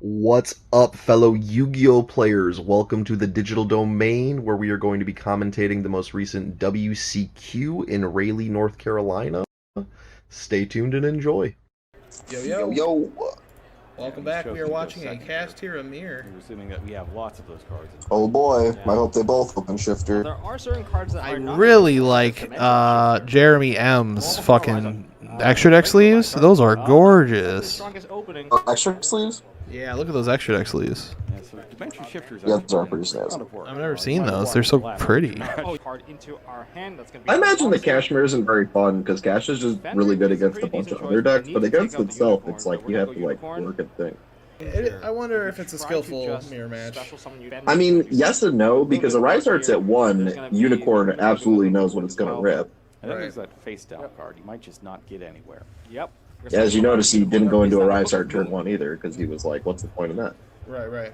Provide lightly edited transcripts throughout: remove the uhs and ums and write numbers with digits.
What's up, fellow Yu-Gi-Oh players? Welcome to the Digital Domain, where we are going to be commentating the most recent WCQ in Raleigh, North Carolina. Stay tuned and enjoy. Yo, Yo, yo. yo. Welcome back. We are watching a Kashtira mirror. We're assuming that we have lots of those cards. Oh boy. Yeah. I hope they both open shifter. There are certain cards that I are not really like Jeremy M's fucking extra deck sleeves. Those are gorgeous. Strongest opening. Extra sleeves? Yeah, look at those extra deck sleeves. Yeah, so dimension shifters Yeah, those are pretty snazzy. I've never seen those. They're so pretty. Card into our hand. That's gonna be I imagine the Kashmir isn't very fun because Cash is just really good against a bunch of other decks, but against itself, it's like you have to like work and think. I wonder if it's a skillful mirror match. I mean, yes and no, because a Rise Art's at 1, Unicorn absolutely knows what it's going to rip. I think there's that face down card. You might just not get anywhere. Yep. As you notice, he didn't go into a Rise Art turn 1 either, because he was like, what's the point of that? Right.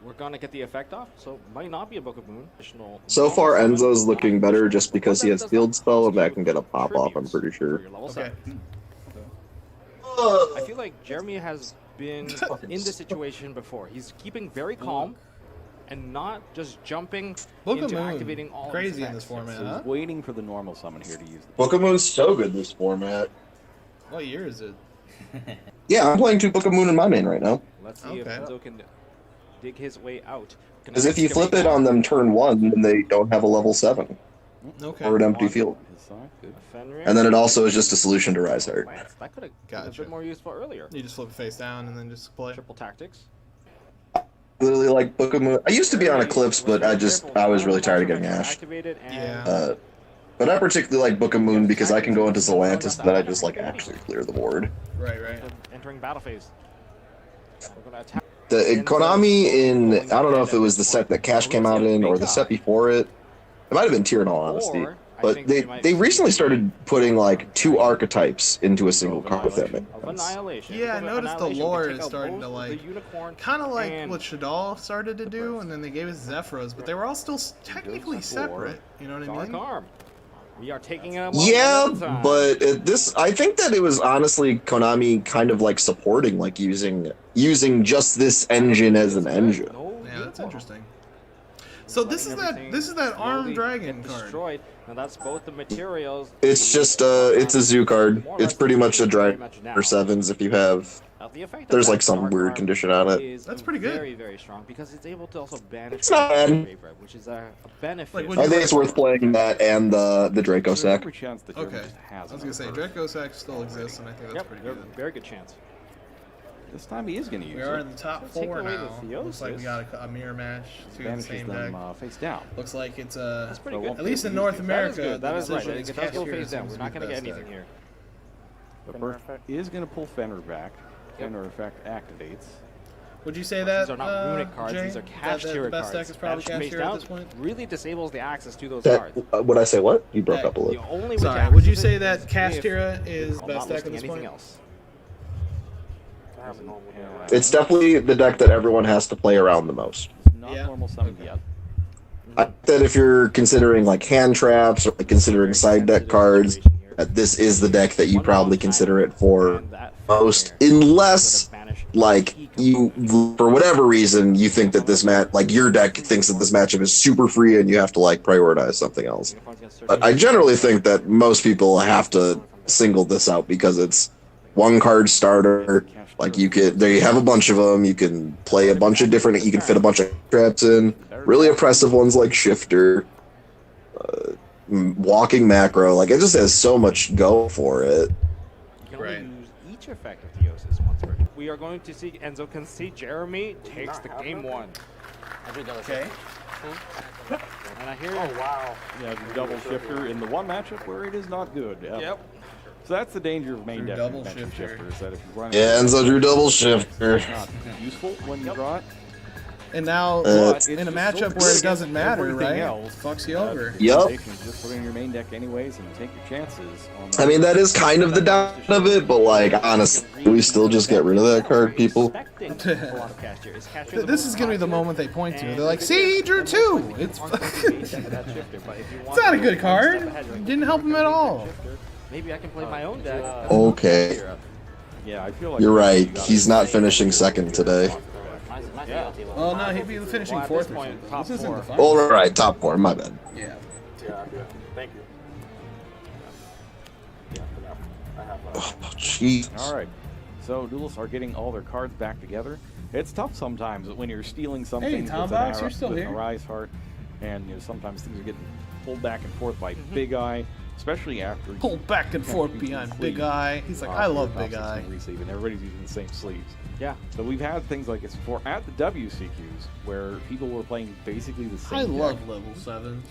We're gonna get the effect off, so might not be a Book of Moon. So far, Enzo's looking better just because he has Field Spell, and that can get a pop-off, I'm pretty sure. Okay. I feel like Jeremy has been in this situation before. He's keeping very calm and not just jumping Book of into Moon. activating all Crazy of in his this format, effects. huh? He's waiting for the normal summon here to use the Book of Moon's so good this format. What year is it? Yeah, I'm playing 2 Book of Moon in my main right now. Let's see if Okay. Enzo can dig his way out. Because if you flip it on them turn 1, then they don't have a level 7 Okay. or an empty field. His side, good. Fenrir. And then it also is just a solution to Rise Art. That could have been a Gotcha. bit more useful earlier. You just flip it face down and then just play. Triple tactics. Literally like Book of Moon. I used to be on Eclipse, but I was really tired of getting Ash. Activated and Yeah. But I particularly like Book of Moon because I can go into Zelantis and then I just like actually clear the board. Right. entering battle phase. We're gonna attack. Konami in, I don't know if it was the set that Cash came out in or the set before it. It might have been Tier in all honesty. Or, I But think they recently started putting like 2 archetypes into a single card, if that makes of sense. annihilation. Yeah, I Because of noticed the annihilation, we lore take is out starting both to, the like, unicorn Kind of like and what Shadal started to do, and then they gave us Zephyros, but they were all still technically separate. You know what I Dark mean? Arm. We are taking it. Yeah, but I think that it was honestly Konami kind of like supporting like using just this engine as an engine. Yeah, that's interesting. So this is that armed dragon card. Destroyed. Now that's both the materials. It's just it's a zoo card. It's pretty much a dragon or 7s if you have. The effect of There's that like some Dark weird Arm condition on it. is That's pretty good. Very, very strong because it's able to also banish. It's not bad. Graveyard, which is a benefit. Like, when I think it's worth playing that and the Draco sack. Okay. I was gonna say Draco Sack still exists, and I think that's pretty good. Very good chance. This time he is going to use We it. are in the top So take 4 away now. the Looks like we got a mirror match. 2 in the Banishes same deck. them face down. Looks like it's That's pretty good. at least in North America. That is good. That the is right. decision It does go Kashtira face down. seems We're to not be going the to get best anything deck. here. But Burke is going to pull Fenrir back. Fenrir effect activates. Would you say that? These are not runic cards. Jay, These are that Kashtira the best cards. deck is probably Banish face Kashtira down at this point. really disables the access to those That cards. would I say what? You broke That- up a The little. only way Sorry, to would you access say it that is Kashtira if is I'm best not deck at listing this anything point? else. It's definitely the deck that everyone has to play around the most. Not Yeah. normal summon yet. I think that if you're considering like hand traps or like considering side deck cards, that this is the deck that you probably consider it for most, unless like you for whatever reason you think that this match like your deck thinks that this matchup is super free and you have to like prioritize something else. But I generally think that most people have to single this out because it's 1 card starter. Like you have a bunch of them. You can play a bunch of different. You can fit a bunch of traps in. Really oppressive ones like Shifter, Walking Macro. Like it just has so much go for it. You can only Right. use each effect of Theosis once per. We are going to see Enzo can see Jeremy takes the game 1. Okay. And I hear Yeah, the double shifter in the one matchup where it is not good. Yep. So that's the danger of main Drew deck double dimension shifter. shifter is that if you run Yeah, Enzo drew double shifter. it's not useful when you draw it. And now But in it's a just matchup so where it good doesn't matter, everything right? else. Fucks you over. Yup. Just put it in your main deck anyways and take your chances. I mean that is kind of the down of it, but like honestly, we still just get rid of that card, people. This is gonna be the moment they point to. They're like, "See, he drew 2. It's it's not a good card. Didn't help him at all." Maybe I can play my own deck. Okay. Yeah, I feel like You're right. He's not finishing second today. Yeah. Well, no, he'd be finishing Well, at fourth this or point, something. top This isn't the four. final. All right, top 4. My bad. Yeah. Thank you. Oh, jeez. All right. So duelists are getting all their cards back together. It's tough sometimes when you're stealing something. Hey, Tom Box, you're still here. Rise Heart, and sometimes things are getting pulled back and forth by Big Eye, especially after Pull back and forth behind Big Eye. He's like, I love Big Eye. Resleeve, and everybody's using the same sleeves. Yeah. So we've had things like this before at the WCQs where people were playing basically the same I love deck. level 7.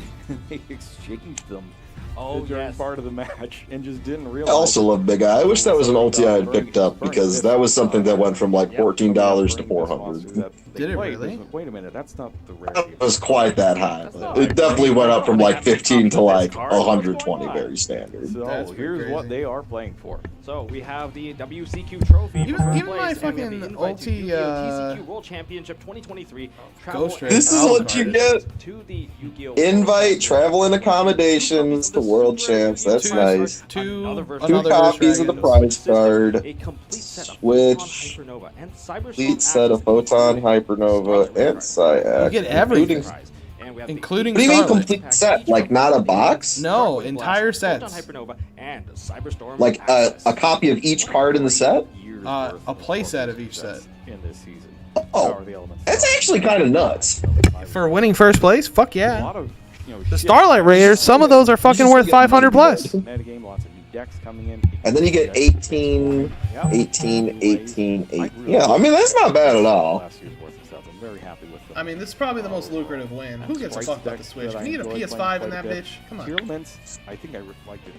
They exchanged them Oh, during yes. part of the match and just didn't realize. I also love Big Eye. I wish that was an ulti I had picked up because that was something that went from like $14 to $400. Did it really? Wait a minute, that's not the rare. It was quite that high. But it definitely went up from like 15 to like 120, very standard. So That's pretty here's what crazy. they are playing for. So we have the WCQ trophy. Even- for first even my place, and we have fucking the invite to ulti, Yu-Gi-Oh! TCQ World Championship 2023. Travel Ghost Race. This is I'll what you card get. to the Yu-Gi-Oh! Invite, travel, and accommodations to World Champs. That's nice. Another version. 2 another copies of the Dragons. prize card. A complete set of Switch. Photon Hypernova and Cyberstorm Complete set of Axis, Photon, including Hypernova, and You Syac. get everything. Including- And we have the Including What do you mean Starlight. complete set? Like not a box? No, Starlight entire Blast, sets. Photon Hypernova, and Cyberstorm Like Axis. a copy of each card in the set? Years A worth play set of focus each sets set. in this season. Oh, Power of the Elements. that's actually kind of nuts. For winning first place? Fuck A yeah. lot of, The shit. Starlight Raiders, some of those are fucking worth 500 plus. Metagame, lots of new decks coming in. And then you get 18, Yep. 18, 18, 8. Yeah, I mean, that's not bad at all. Last year's worth of stuff. I'm very happy with them. I mean, this is probably the most lucrative win. Who gives a fuck about the Switch? Can you get a PS5 in that bitch? Come on. Elements, I think I liked it.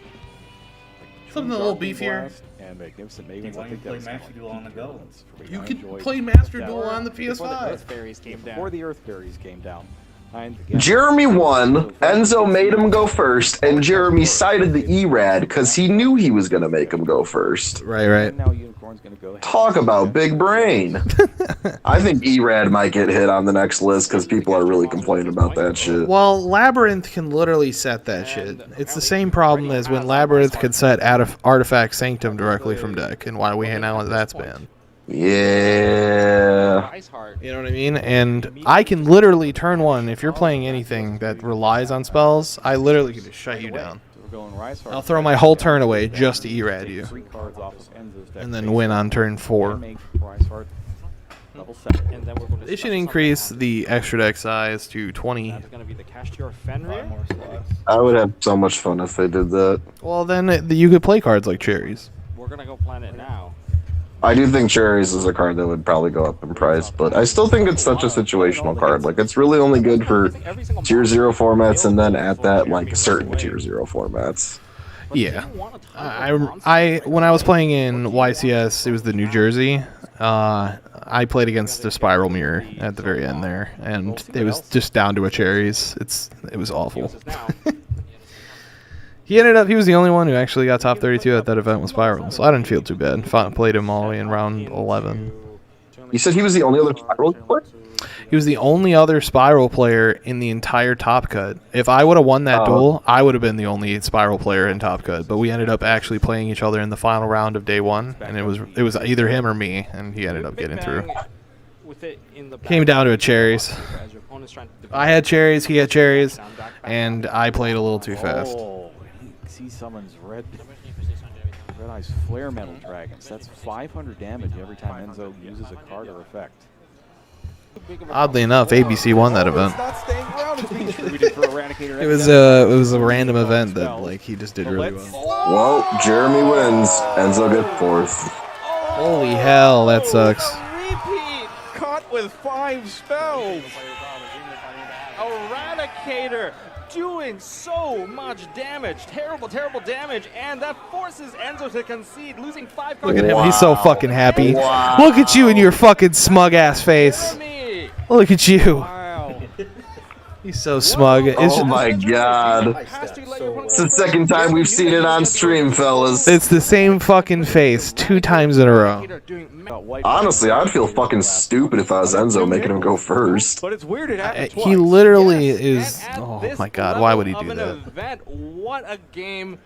Something a little beefier. And Magnificent Mavens, Why I don't you think that play was Master Duel on the go? You I could enjoyed play Master that. Duel on the Before PS5. Earth Fairies came down. Before the Earth Fairies came down. And again, Jeremy won, Enzo made him go first, and Jeremy cited the E-Rad because he knew he was going to make him go first. Right, right. and now Unicorn's going to go ahead. Talk about big brain. I think E-Rad might get hit on the next list because people are really complaining about that shit. Well, Labyrinth can literally set that shit. It's the same problem as when Labyrinth could set Artifact Sanctum directly from deck, and why we now that's banned. Yeah. Rise Heart. You know what I mean? And I can literally turn one. If you're playing anything that relies on spells, I literally can just shut you down. So we're going Rise Heart. I'll throw my whole turn away just to E-Rad you, 3 cards off of Enzo's deck. and then win on turn 4. Make Rise Heart level 7. And then we're going to They should discuss increase something the extra deck size to 20. That's going to be the Kashtira Fenrir. I would have so much fun if they did that. Well, then you could play cards like cherries. We're going to go plan it now. I do think Cherries is a card that would probably go up in price, but I still think it's such a situational card. Like, it's really only good for Tier 0 formats and then at that, like, certain Tier 0 formats. Yeah. I when I was playing in YCS, it was the New Jersey. I played against the Spiral Mirror at the very end there, and it was just down to a cherries. It was awful. He was the only one who actually got top 32 at that event with Spiral, so I didn't feel too bad. Played him all the way in round 11. You said he was the only other Spiral player? He was the only other Spiral player in the entire Top Cut. If I would have won that duel, I would have been the only Spiral player in Top Cut. But we ended up actually playing each other in the final round of day 1, and it was either him or me, and he ended up getting through. Came down to a cherries. I had cherries, he had cherries, and I played a little too fast. Oh, he summons Red Eye's Flare Metal Dragons. That's 500 damage every time Enzo uses a card or effect. Oddly enough, ABC won that event. It's not staying around. It's being distributed for Eradicator. It was a random event that like he just did really well. Well, Jeremy wins. Enzo gets 4th. Holy hell, that sucks. Repeat! Caught with 5 spells! Eradicator doing so much damage. Terrible, terrible damage. And that forces Enzo to concede, losing 5 cards. Look at him, he's so fucking happy. Wow. Look at you and your fucking smug ass face. Jeremy. Look at you. Wow. He's so smug. It's, Oh my god. It's the second time we've seen it on stream, fellas. it's the same fucking face 2 times in a row. Honestly, I'd feel fucking stupid if I was Enzo making him go first. But it's weird it happened twice. He literally Yes, is. and at Oh this my god, why would he level do of an that? event, what a game